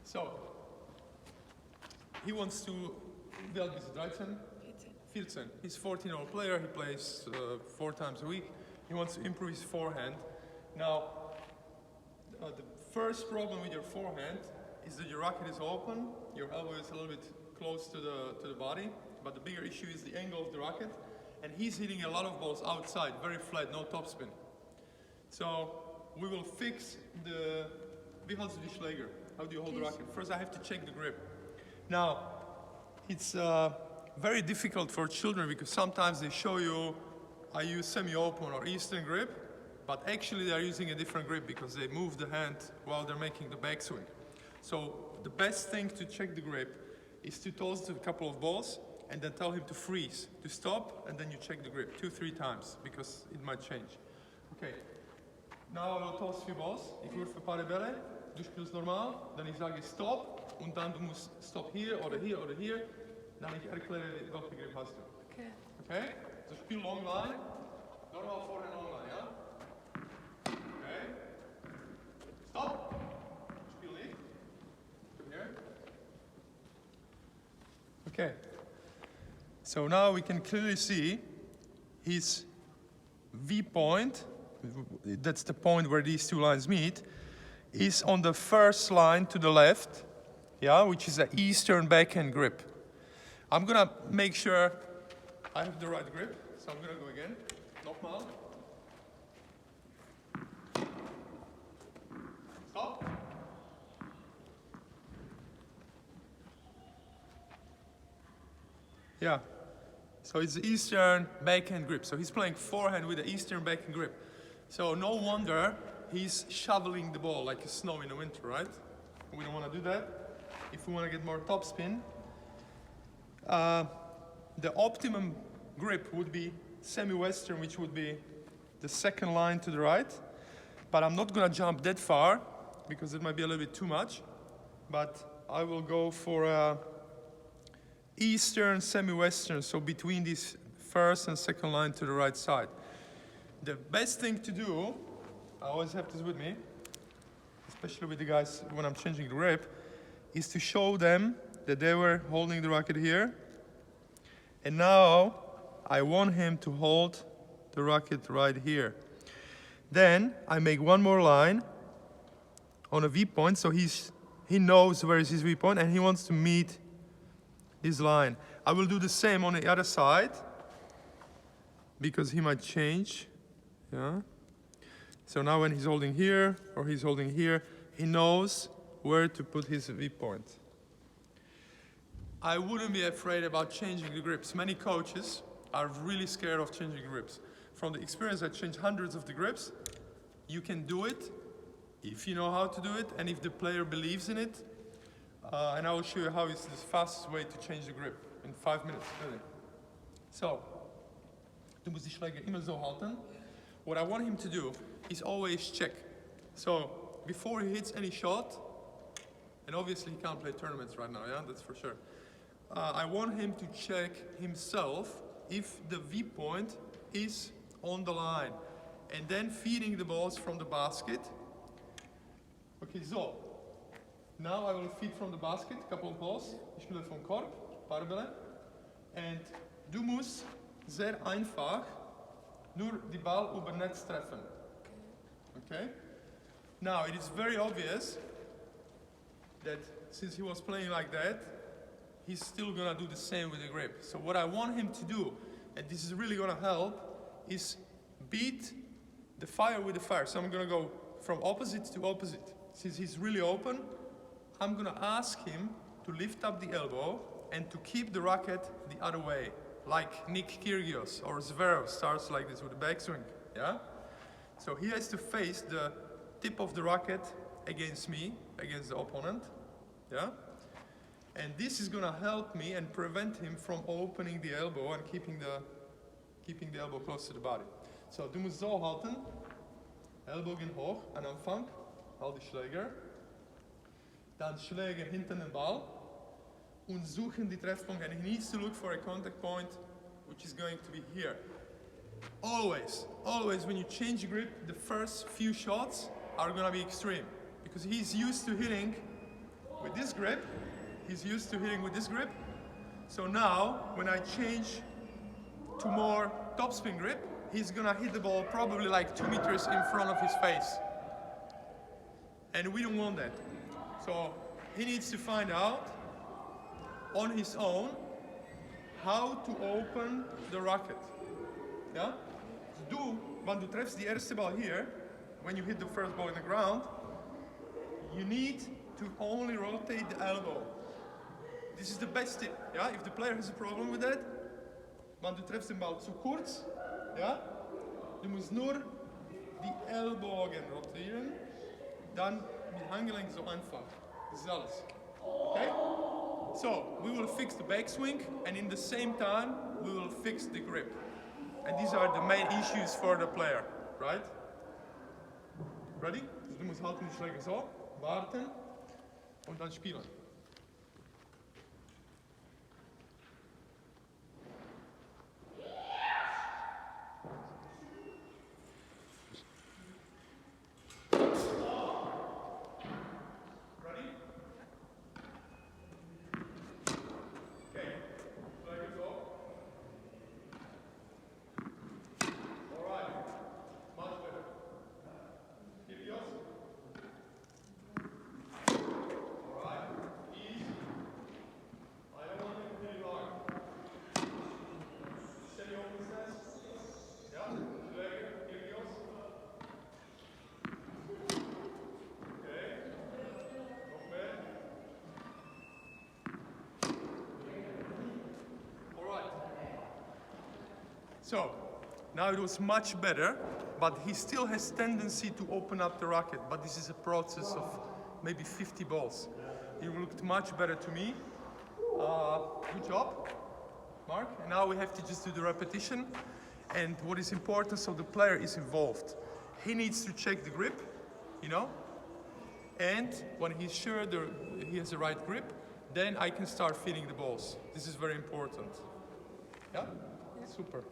So, he wants to, wie alt bist du, 13? 14. He's a 14-year-old player, he plays 4 times a week. He wants to improve his forehand. Now, the first problem with your forehand is that your racket is open, your elbow is a little bit close to the body, but the bigger issue is the angle of the racket, and he's hitting a lot of balls outside, very flat, no topspin. So we will fix the, wie hältst du die Schläger? How do you hold the racket? First I have to check the grip. Now, it's very difficult for children because sometimes they show you I use semi-open or Eastern grip, but actually they're using a different grip because they move the hand while they're making the backswing. So the best thing to check the grip is to toss a couple of balls and then tell him to freeze, to stop, and then you check the grip 2-3 times because it might change. Okay, now I will toss a few balls. Ich würfe ein paar Bälle, du spielst normal, dann ich sage stop und dann du musst stop hier oder hier oder hier, dann ich erkläre, welchen Grip hast du. Okay. Okay? So spiel long line, normal forehand long line, ja? Okay. Stop. Spiel nicht. Come here. Okay. So now we can clearly see his V point, that's the point where these two lines meet, is on the first line to the left, yeah, which is an Eastern backhand grip. I'm gonna make sure I have the right grip, so I'm gonna go again. Nochmal. Stop. Yeah. So it's the Eastern backhand grip. So he's playing forehand with the Eastern backhand grip. So no wonder he's shoveling the ball like snow in the winter, right? We don't want to do that. If we want to get more topspin, the optimum grip would be semi-western, which would be the second line to the right. But I'm not going to jump that far because it might be a little bit too much. But I will go for Eastern, semi-western, so between this first and second line to the right side. The best thing to do, I always have this with me, especially with the guys when I'm changing the grip, is to show them that they were holding the racket here. And now I want him to hold the racket right here. Then I make one more line on a V point, so he knows where is his V point and he wants to meet his line. I will do the same on the other side because he might change. Yeah. So now when he's holding here or he's holding here, he knows where to put his V point. I wouldn't be afraid about changing the grips. Many coaches are really scared of changing grips. From the experience, I changed hundreds of the grips. You can do it if you know how to do it and if the player believes in it. And I will show you how it's the fastest way to change the grip in 5 minutes, really. So, du musst die Schläge immer so halten. What I want him to do is always check. So, before he hits any shot, and obviously he can't play tournaments right now, yeah, that's for sure. I want him to check himself if the V point is on the line. And then feeding the balls from the basket. Okay, so. Now I will feed from the basket, a couple of balls. Ich spiele vom Korb, paar Bälle. And du musst sehr einfach nur die Ball über Netz treffen. Okay? Now it is very obvious that since he was playing like that, he's still gonna do the same with the grip. So what I want him to do, and this is really gonna help, is beat the fire with the fire. So I'm gonna go from opposite to opposite. Since he's really open, I'm gonna ask him to lift up the elbow and to keep the racket the other way, like Nick Kyrgios or Zverev starts like this with a backswing, yeah? So he has to face the tip of the racket against me, against the opponent, yeah? And this is gonna help me and prevent him from opening the elbow and keeping the elbow close to the body. So, du musst so halten, Ellbogen hoch, an Anfang, halt die Schläger. Dann Schläge hinter den Ball und suchen die Treffpunkt, and he needs to look for a contact point which is going to be here. Always when you change grip, the first few shots are going to be extreme because he's used to hitting with this grip. He's used to hitting with this grip. So now, when I change to more topspin grip, he's gonna hit the ball probably like 2 meters in front of his face. And we don't want that. So he needs to find out on his own how to open the racket. Ja? Want du treffst die erste ball here, when you hit the first ball in the ground, you need to only rotate the elbow. This is the best tip. Ja? If the player has a problem with that, want du treffst den Ball zu kurz, ja? Du musst nur die Ellbogen rotieren, dann mit Handgelenk so einfach. Das ist alles. Okay? So, we will fix the backswing, and in the same time, we will fix the grip. And these are the main issues for the player, right? Ready? Dus du musst halten die Schläge so, warten und dann spielen. So, now it was much better, but he still has tendency to open up the racket, but this is a process of maybe 50 balls. He looked much better to me. Good job, Mark. And now we have to just do the repetition. And what is important, so the player is involved. He needs to check the grip, you know? And when he's sure he has the right grip, then I can start feeding the balls. This is very important. Yeah? Super.